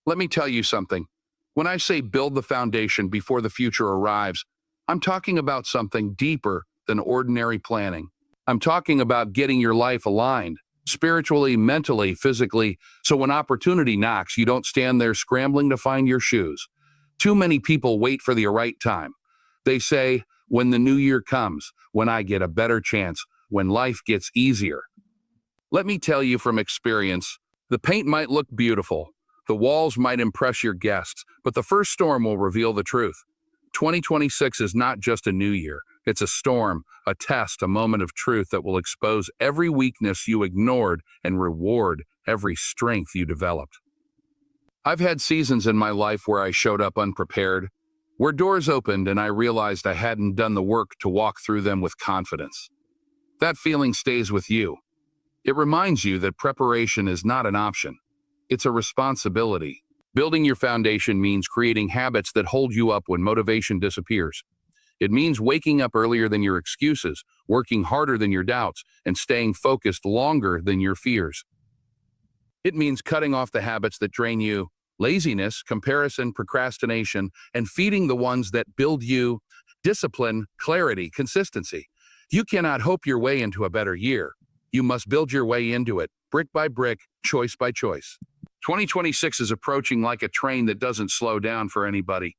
Let me tell you something. When I say build the foundation before the future arrives, I'm talking about something deeper than ordinary planning. I'm talking about getting your life aligned, spiritually, mentally, physically, so when opportunity knocks, you don't stand there scrambling to find your shoes. Too many people wait for the right time. They say, when the new year comes, when I get a better chance, when life gets easier. Let me tell you from experience, the paint might look beautiful, the walls might impress your guests, but the first storm will reveal the truth. 2026 is not just a new year. It's a storm, a test, a moment of truth that will expose every weakness you ignored and reward every strength you developed. I've had seasons in my life where I showed up unprepared, where doors opened and I realized I hadn't done the work to walk through them with confidence. That feeling stays with you. It reminds you that preparation is not an option. It's a responsibility. Building your foundation means creating habits that hold you up when motivation disappears. It means waking up earlier than your excuses, working harder than your doubts, and staying focused longer than your fears. It means cutting off the habits that drain you, laziness, comparison, procrastination, and feeding the ones that build you, discipline, clarity, consistency. You cannot hope your way into a better year. You must build your way into it, brick by brick, choice by choice. 2026 is approaching like a train that doesn't slow down for anybody.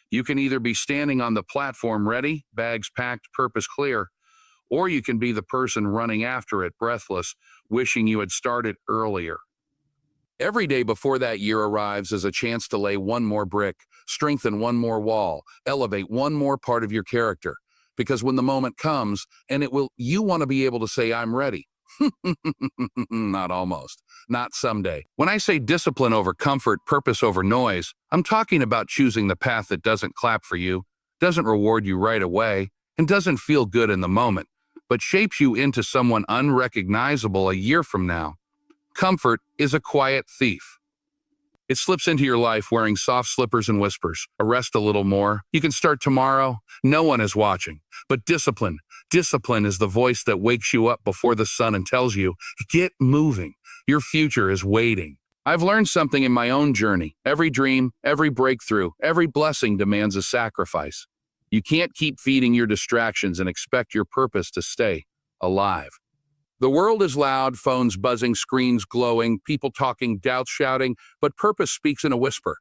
You can either be standing on the platform ready, bags packed, purpose clear, or you can be the person running after it, breathless, wishing you had started earlier. Every day before that year arrives is a chance to lay one more brick, strengthen one more wall, elevate one more part of your character. Because when the moment comes, and you want to be able to say, I'm ready. Not almost. Not someday. When I say discipline over comfort, purpose over noise, I'm talking about choosing the path that doesn't clap for you, doesn't reward you right away, and doesn't feel good in the moment, but shapes you into someone unrecognizable a year from now. Comfort is a quiet thief. It slips into your life wearing soft slippers and whispers. Rest a little more. You can start tomorrow. No one is watching. But discipline is the voice that wakes you up before the sun and tells you, get moving. Your future is waiting. I've learned something in my own journey. Every dream, every breakthrough, every blessing demands a sacrifice. You can't keep feeding your distractions and expect your purpose to stay alive. The world is loud, phones buzzing, screens glowing, people talking, doubts shouting, but purpose speaks in a whisper.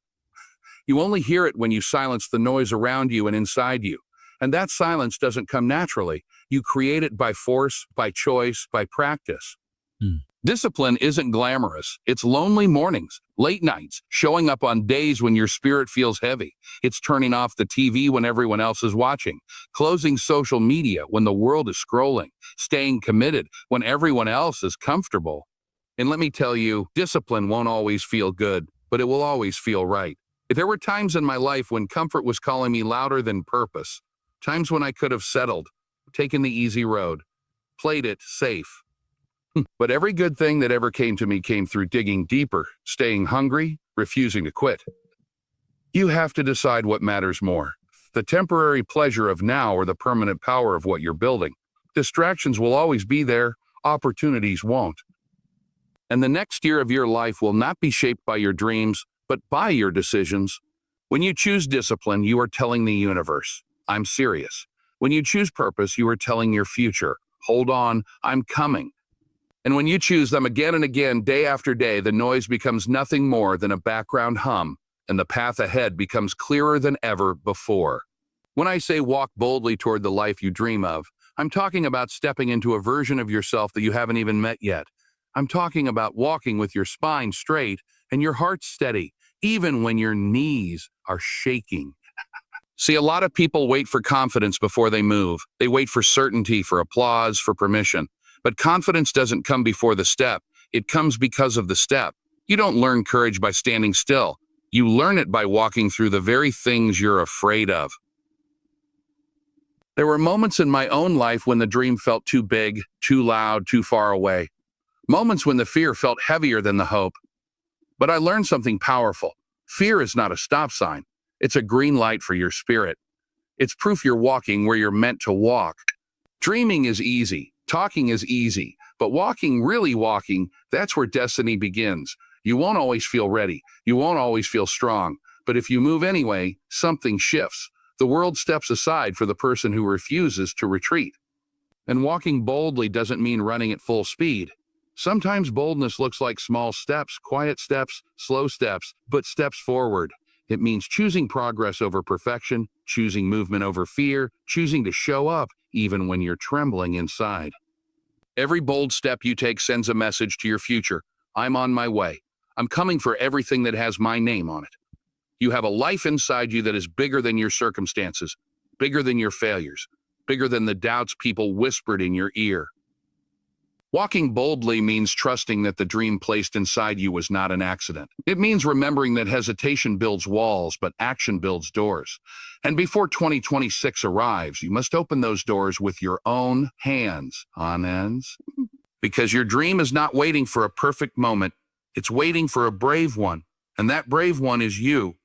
You only hear it when you silence the noise around you and inside you. And that silence doesn't come naturally. You create it by force, by choice, by practice. Discipline isn't glamorous. It's lonely mornings, late nights, showing up on days when your spirit feels heavy. It's turning off the TV when everyone else is watching, closing social media when the world is scrolling, staying committed when everyone else is comfortable. And let me tell you, discipline won't always feel good, but it will always feel right. There were times in my life when comfort was calling me louder than purpose, times when I could have settled, taken the easy road, played it safe. But every good thing that ever came to me came through digging deeper, staying hungry, refusing to quit. You have to decide what matters more, the temporary pleasure of now or the permanent power of what you're building. Distractions will always be there, opportunities won't. And the next year of your life will not be shaped by your dreams, but by your decisions. When you choose discipline, you are telling the universe, I'm serious. When you choose purpose, you are telling your future, hold on, I'm coming. And when you choose them again and again, day after day, the noise becomes nothing more than a background hum, and the path ahead becomes clearer than ever before. When I say walk boldly toward the life you dream of, I'm talking about stepping into a version of yourself that you haven't even met yet. I'm talking about walking with your spine straight and your heart steady, even when your knees are shaking. See, a lot of people wait for confidence before they move. They wait for certainty, for applause, for permission. But confidence doesn't come before the step. It comes because of the step. You don't learn courage by standing still. You learn it by walking through the very things you're afraid of. There were moments in my own life when the dream felt too big, too loud, too far away. Moments when the fear felt heavier than the hope. But I learned something powerful. Fear is not a stop sign. It's a green light for your spirit. It's proof you're walking where you're meant to walk. Dreaming is easy. Talking is easy, but walking, really walking, that's where destiny begins. You won't always feel ready. You won't always feel strong. But if you move anyway, something shifts. The world steps aside for the person who refuses to retreat. And walking boldly doesn't mean running at full speed. Sometimes boldness looks like small steps, quiet steps, slow steps, but steps forward. It means choosing progress over perfection, choosing movement over fear, choosing to show up even when you're trembling inside. Every bold step you take sends a message to your future. I'm on my way. I'm coming for everything that has my name on it. You have a life inside you that is bigger than your circumstances, bigger than your failures, bigger than the doubts people whispered in your ear. Walking boldly means trusting that the dream placed inside you was not an accident. It means remembering that hesitation builds walls, but action builds doors. And before 2026 arrives, you must open those doors with your own hands. On ends. Because your dream is not waiting for a perfect moment. It's waiting for a brave one. And that brave one is you.